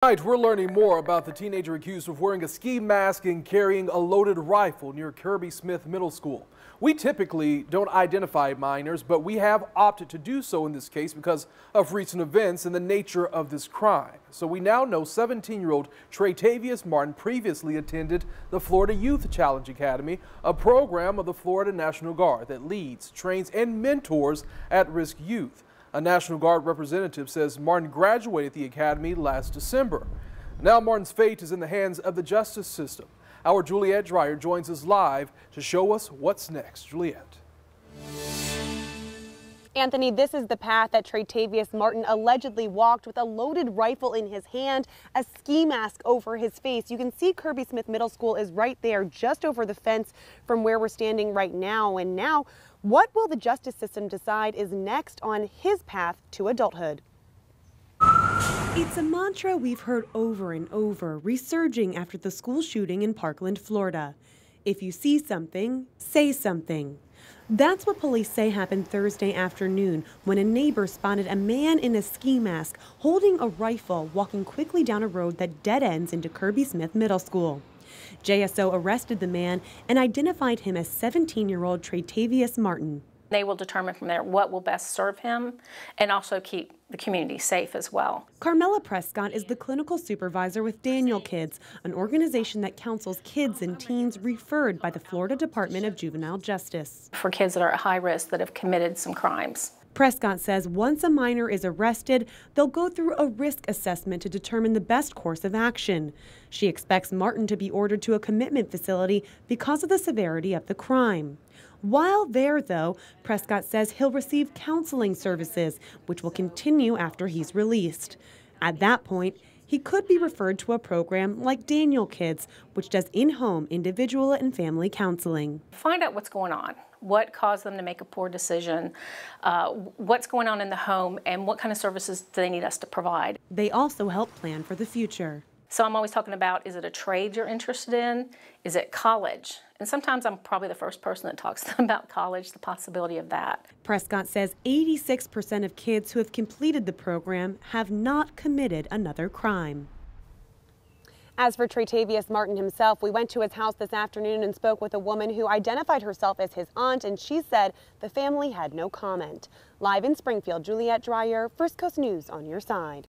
Tonight, we're learning more about the teenager accused of wearing a ski mask and carrying a loaded rifle near Kirby Smith Middle School. We typically don't identify minors, but we have opted to do so in this case because of recent events and the nature of this crime. So we now know 17-year-old Traytavius Martin previously attended the Florida Youth Challenge Academy, a program of the Florida National Guard that leads, trains, and mentors at-risk youth. A National Guard representative says Martin graduated the academy last December. Now Martin's fate is in the hands of the justice system. Our Juliette Dreyer joins us live to show us what's next. Juliette. Anthony, this is the path that Traytavius Martin allegedly walked with a loaded rifle in his hand, a ski mask over his face. You can see Kirby Smith Middle School is right there, just over the fence from where we're standing right now. And now, what will the justice system decide is next on his path to adulthood? It's a mantra we've heard over and over, resurging after the school shooting in Parkland, Florida. If you see something, say something. That's what police say happened Thursday afternoon when a neighbor spotted a man in a ski mask holding a rifle walking quickly down a road that dead ends into Kirby Smith Middle School. JSO arrested the man and identified him as 17-year-old Traytavius Martin. They will determine from there what will best serve him and also keep the community safe as well. Carmela Prescott is the clinical supervisor with Daniel Kids, an organization that counsels kids and teens referred by the Florida Department of Juvenile Justice. For kids that are at high risk that have committed some crimes. Prescott says once a minor is arrested, they'll go through a risk assessment to determine the best course of action. She expects Martin to be ordered to a commitment facility because of the severity of the crime. While there, though, Prescott says he'll receive counseling services, which will continue after he's released. At that point, he could be referred to a program like Daniel Kids, which does in-home individual and family counseling. Find out what's going on, what caused them to make a poor decision, what's going on in the home, and what kind of services do they need us to provide. They also help plan for the future. So I'm always talking about, is it a trade you're interested in? Is it college? And sometimes I'm probably the first person that talks to them about college, the possibility of that. Prescott says 86% of kids who have completed the program have not committed another crime. As for Traytavius Martin himself, we went to his house this afternoon and spoke with a woman who identified herself as his aunt, and she said the family had no comment. Live in Springfield, Juliette Dreyer, First Coast News on your side.